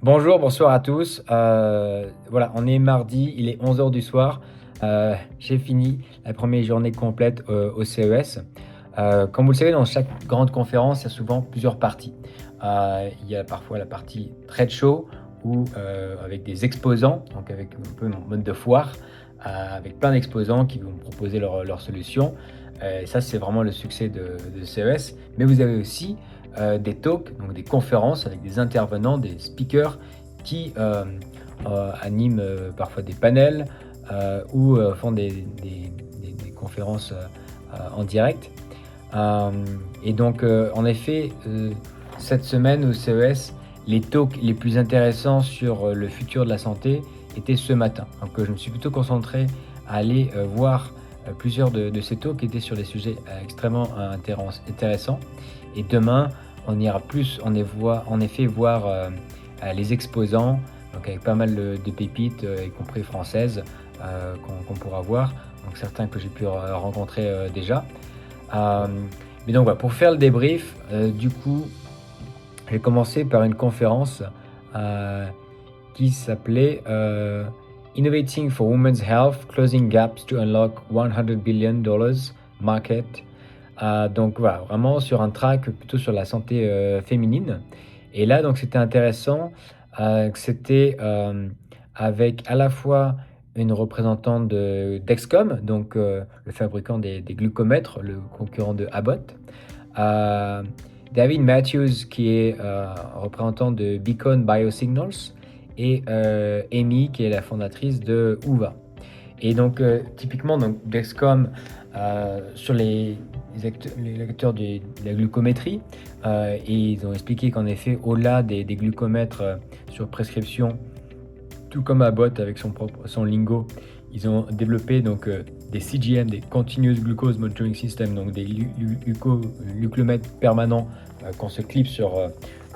Bonjour, bonsoir à tous. Voilà, on est mardi, il est 11 heures du soir. J'ai fini la première journée complète au CES. Comme vous le savez, dans chaque grande conférence, il y a souvent plusieurs parties. Il y a parfois la partie trade show où avec des exposants, donc avec un peu en mode de foire, avec plein d'exposants qui vont proposer leurs solutions. Et ça, c'est vraiment le succès de CES. Mais vous avez aussi des talks, donc des conférences avec des intervenants, des speakers qui animent parfois des panels ou font des conférences en direct. Et donc, en effet, cette semaine au CES, les talks les plus intéressants sur le futur de la santé étaient ce matin. Donc, je me suis plutôt concentré à aller voir plusieurs de ces talks qui étaient sur des sujets extrêmement intéressants. Et demain, on ira plus en effet voir les exposants, donc avec pas mal de pépites, y compris françaises, qu'on pourra voir. Donc certains que j'ai pu rencontrer déjà. Euh, mais donc voilà, pour faire le débrief, du coup, j'ai commencé par une conférence euh, qui s'appelait Innovating for Women's Health, Closing Gaps to Unlock $100 billion Market. Donc voilà, vraiment sur un track plutôt sur la santé féminine. Et là, donc c'était intéressant que c'était avec à la fois une représentante Dexcom, donc le fabricant des glucomètres, le concurrent de Abbott. Euh, David Matthews, qui est représentant de Beacon Biosignals, et Amy, qui est la fondatrice de UVA. Et donc, typiquement, donc, Dexcom, sur les lecteurs de la glucométrie, et ils ont expliqué qu'en effet, au-delà des glucomètres sur prescription, tout comme Abbott avec son lingo, ils ont développé donc des CGM, des Continuous Glucose Monitoring System, donc des glucomètres permanents qu'on se clip sur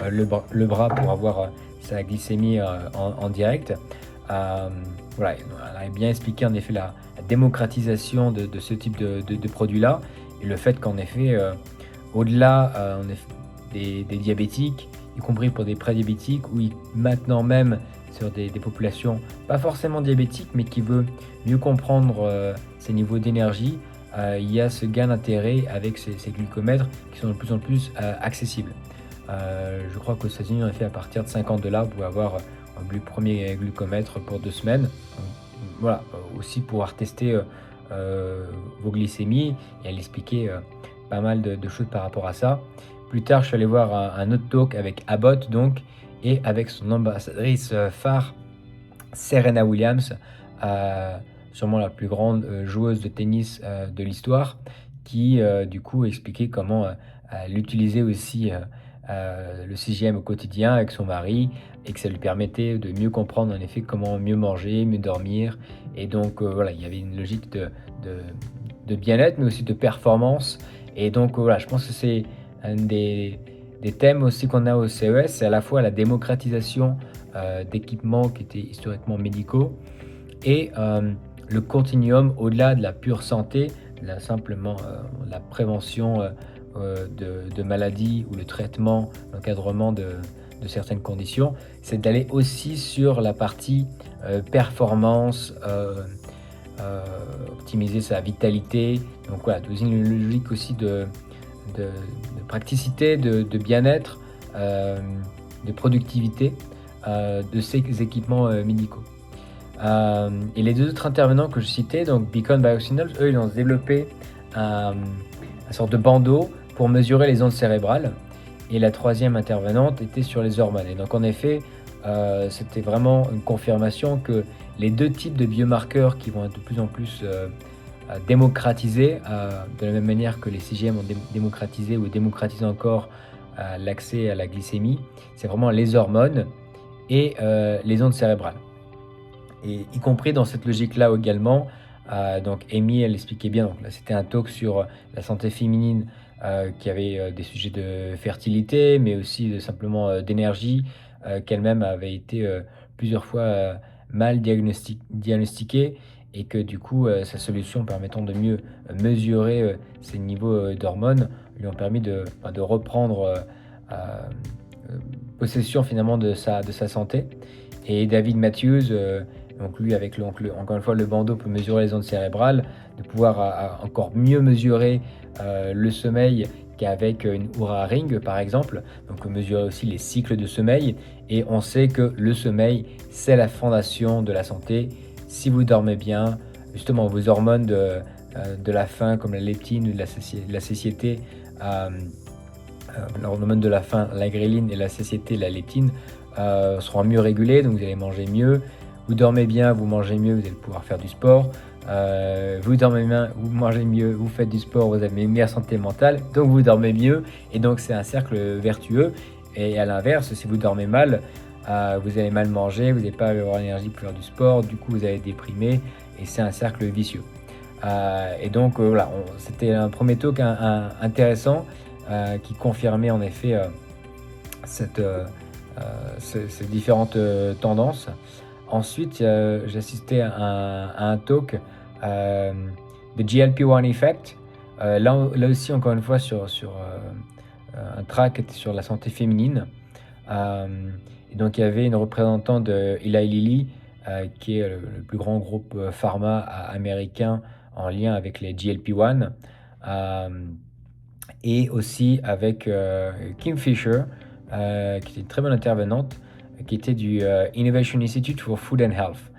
le bras pour avoir sa glycémie en direct. Voilà, elle a bien expliqué en effet la démocratisation de ce type de produit-là et le fait qu'en effet, au-delà des diabétiques, y compris pour des prédiabétiques, ou maintenant même sur des populations pas forcément diabétiques, mais qui veulent mieux comprendre ces niveaux d'énergie, il y a ce gain d'intérêt avec ces glucomètres qui sont de plus en plus accessibles. Je crois qu'aux États-Unis, en effet, à partir de $50, vous pouvez avoir un premier glucomètre pour 2 semaines. Donc, voilà, aussi pouvoir tester vos glycémies, et elle expliquait pas mal de choses par rapport à ça. Plus tard, je suis allé voir un autre talk avec Abbott, donc, et avec son ambassadrice phare, Serena Williams, sûrement la plus grande joueuse de tennis de l'histoire, qui du coup expliquait comment elle utilisait aussi le CGM au quotidien avec son mari et que ça lui permettait de mieux comprendre en effet comment mieux manger, mieux dormir. Et donc voilà, il y avait une logique de bien-être mais aussi de performance. Et donc voilà, je pense que c'est un des thèmes aussi qu'on a au CES, c'est à la fois la démocratisation d'équipements qui étaient historiquement médicaux et le continuum au-delà de la pure santé, simplement la prévention de maladies ou le traitement, l'encadrement de certaines conditions, c'est d'aller aussi sur la partie performance, optimiser sa vitalité. Donc voilà, dans une logique aussi de praticité, de bien-être, de productivité de ces équipements médicaux. Et les deux autres intervenants que je citais, donc Beacon Biosignals, eux, ils ont développé une sorte de bandeau pour mesurer les ondes cérébrales. Et la troisième intervenante était sur les hormones. Et donc, en effet, c'était vraiment une confirmation que les deux types de biomarqueurs qui vont être de plus en plus démocratisés, de la même manière que les CGM ont démocratisé ou démocratisé encore l'accès à la glycémie, c'est vraiment les hormones et les ondes cérébrales. Et y compris dans cette logique-là également, donc Amy, elle expliquait bien, donc là c'était un talk sur la santé féminine qui avait des sujets de fertilité, mais aussi simplement d'énergie, qu'elle-même avait été plusieurs fois mal diagnostiquée, et que du coup sa solution permettant de mieux mesurer ses niveaux d'hormones lui ont permis de reprendre possession finalement de sa santé. Et David Matthews, donc lui avec encore une fois le bandeau peut mesurer les ondes cérébrales, de pouvoir encore mieux mesurer le sommeil qu'avec une Oura Ring par exemple, donc mesurer aussi les cycles de sommeil. Et on sait que le sommeil, c'est la fondation de la santé. Si vous dormez bien, justement vos hormones de la faim comme la leptine ou de la satiété, l'hormone de la faim, la gréline, et la satiété, la leptine, seront mieux régulées, donc vous allez manger mieux. Vous dormez bien, vous mangez mieux, vous allez pouvoir faire du sport. Vous dormez bien, vous mangez mieux, vous faites du sport, vous avez une meilleure santé mentale, donc vous dormez mieux. Et donc c'est un cercle vertueux. Et à l'inverse, si vous dormez mal, vous allez mal manger, vous n'allez pas avoir l'énergie pour faire du sport, du coup vous allez déprimer, et c'est un cercle vicieux. Et donc voilà, c'était un premier talk intéressant qui confirmait en effet ces différentes tendances. Ensuite, j'ai assisté à un talk de GLP-1 Effect. Là aussi, encore une fois, sur un track sur la santé féminine. Et donc, il y avait une représentante de Eli Lilly, qui est le plus grand groupe pharma américain en lien avec les GLP-1. Et aussi avec Kim Fisher, qui était une très bonne intervenante, qui était du Innovation Institute for Food and Health.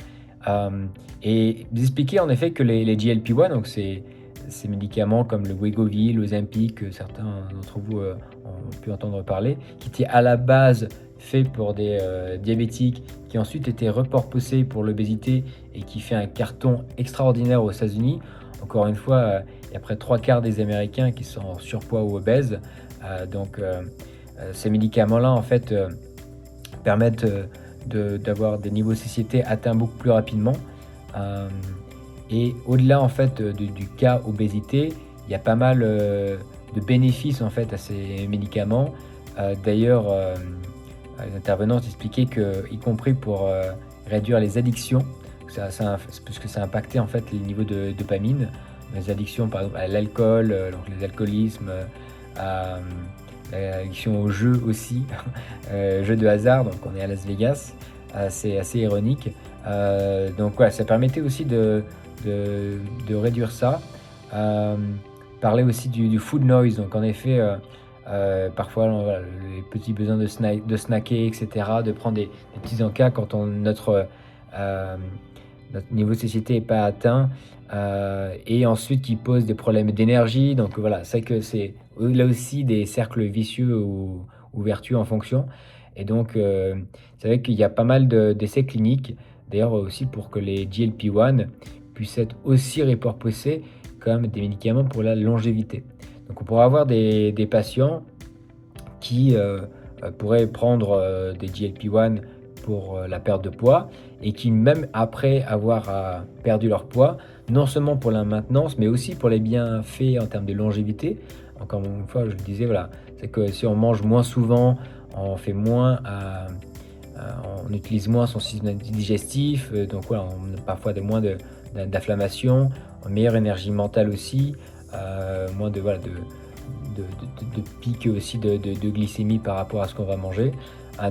Et vous expliquez en effet que les GLP-1, donc ces médicaments comme le Wegovy, l'Ozempic, que certains d'entre vous ont pu entendre parler, qui étaient à la base faits pour des diabétiques, qui ensuite étaient repurposés pour l'obésité et qui fait un carton extraordinaire aux États-Unis. Encore une fois, il y a près de 3/4 des Américains qui sont en surpoids ou obèses. Donc ces médicaments-là, en fait, permettent d'avoir des niveaux de satiété atteints beaucoup plus rapidement. Et au-delà, en fait, du cas obésité, il y a pas mal de bénéfices, en fait, à ces médicaments. D'ailleurs, les intervenants expliquaient que, y compris pour réduire les addictions, puisque ça impactait en fait les niveaux de dopamine, les addictions par exemple à l'alcool, donc les alcoolismes, à l'addiction au jeu aussi, jeu de hasard, donc on est à Las Vegas, c'est assez ironique. Donc voilà, ça permettait aussi de réduire ça. Parler aussi du food noise, donc en effet, parfois voilà, les petits besoins de snacker, etc., de prendre des petits encas quand notre niveau de satiété n'est pas atteint, et ensuite qui pose des problèmes d'énergie. Donc voilà, c'est que c'est là aussi des cercles vicieux ou vertueux en fonction. Et donc c'est vrai qu'il y a pas mal d'essais cliniques, d'ailleurs aussi pour que les GLP-1 puissent être aussi repurposés comme des médicaments pour la longévité. Donc on pourra avoir des patients qui pourraient prendre des GLP-1 pour la perte de poids, et qui même après avoir perdu leur poids, non seulement pour la maintenance, mais aussi pour les bienfaits en termes de longévité. Encore une fois, je le disais, voilà, c'est que si on mange moins souvent, on fait moins, on utilise moins son système digestif, donc voilà, on a parfois moins d'inflammation, une meilleure énergie mentale aussi, moins de pics aussi de glycémie par rapport à ce qu'on va manger.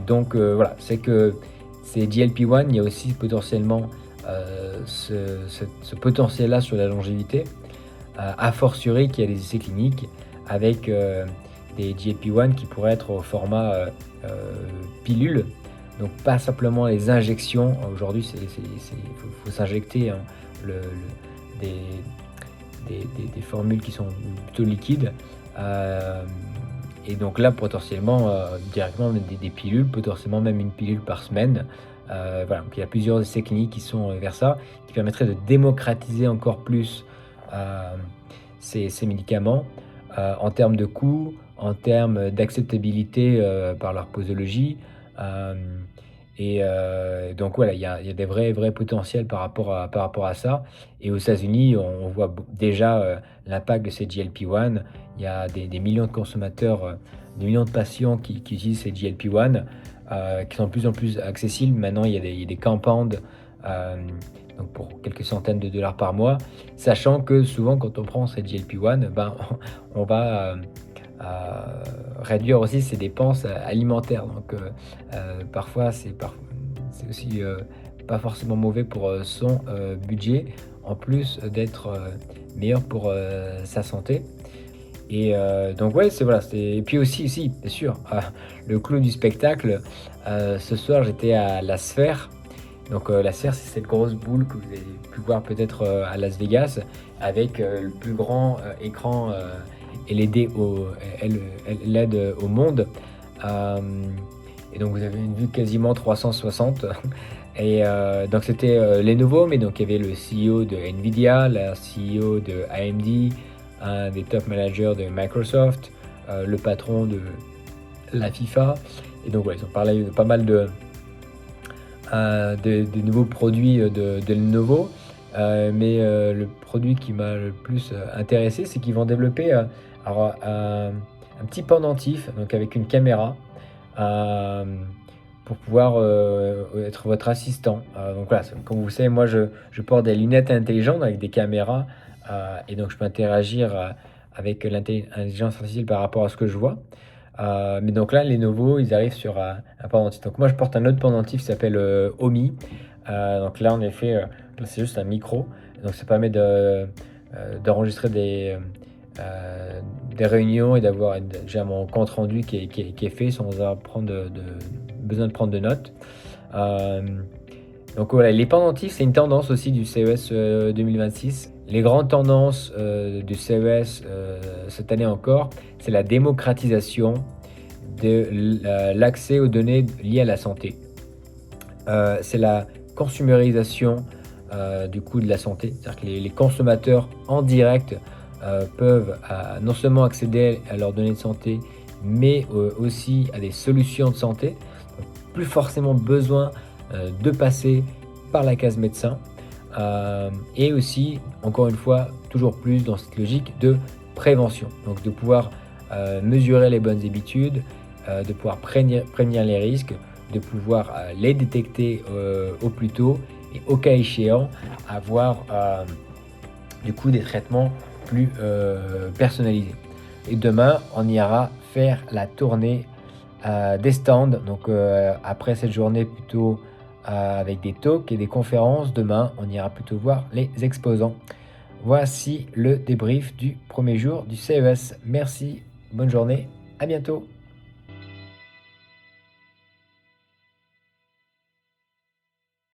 Donc voilà, c'est que ces GLP-1, il y a aussi potentiellement ce potentiel-là sur la longévité, a fortiori qu'il y a des essais cliniques avec des GLP-1 qui pourraient être au format pilule, donc pas simplement les injections. Aujourd'hui, faut s'injecter hein, des formules qui sont plutôt liquides. Et donc là, potentiellement, directement des pilules, potentiellement même une pilule par semaine. Voilà, donc il y a plusieurs essais cliniques qui sont vers ça, qui permettraient de démocratiser encore plus ces médicaments en termes de coût, en termes d'acceptabilité par leur posologie. Et donc voilà, il y a des vrais potentiels par rapport à ça. Et aux États-Unis, on voit déjà l'impact de ces GLP-1. Il y a des millions de consommateurs, des millions de patients qui utilisent ces GLP-1, qui sont de plus en plus accessibles. Maintenant, il y a des compounds, donc pour quelques centaines de dollars par mois, sachant que souvent, quand on prend ces GLP-1, ben, on va réduire aussi ses dépenses alimentaires. Donc, parfois, c'est aussi pas forcément mauvais pour son budget, en plus d'être meilleur pour sa santé. Et donc ouais, c'est voilà, c'est et puis aussi, si, bien sûr, le clou du spectacle, ce soir, j'étais à la Sphère. Donc la Sphère, c'est cette grosse boule que vous avez pu voir peut-être, à Las Vegas avec, le plus grand, écran, LED LED au monde. Hem et donc vous avez une vue quasiment 360 et donc c'était, Lenovo, mais donc il y avait le CEO de Nvidia, la CEO de AMD, un des top managers de Microsoft, le patron de la FIFA. Et donc, ouais, ils ont parlé de pas mal des nouveaux produits de Lenovo. Le produit qui m'a le plus intéressé, c'est qu'ils vont développer alors, un petit pendentif, donc avec une caméra, euh, pour pouvoir être votre assistant. Donc voilà, comme vous le savez, moi je porte des lunettes intelligentes avec des caméras et donc je peux interagir avec l'intelligence artificielle par rapport à ce que je vois. Mais donc là, les nouveaux, ils arrivent sur un pendentif. Donc moi, je porte un autre pendentif qui s'appelle Omi. Donc là, en effet, là, c'est juste un micro. Donc ça permet d'enregistrer des réunions et d'avoir déjà mon compte rendu qui est fait sans avoir besoin de prendre de notes. Euh, donc voilà, les pendentifs, c'est une tendance aussi du CES 2026. Les grandes tendances du CES cette année encore, c'est la démocratisation de l'accès aux données liées à la santé. C'est la consumérisation du coût de la santé. C'est-à-dire que les consommateurs en direct peuvent non seulement accéder à leurs données de santé, mais aussi à des solutions de santé. Donc, plus forcément besoin de passer par la case médecin. Et aussi, encore une fois, toujours plus dans cette logique de prévention. Donc de pouvoir mesurer les bonnes habitudes, de pouvoir prévenir les risques, de pouvoir les détecter au plus tôt et au cas échéant avoir du coup des traitements plus personnalisés. Et demain, on ira faire la tournée des stands. Donc après cette journée plutôt avec des talks et des conférences, demain, on ira plutôt voir les exposants. Voici le débrief du premier jour du CES. Merci, bonne journée, à bientôt.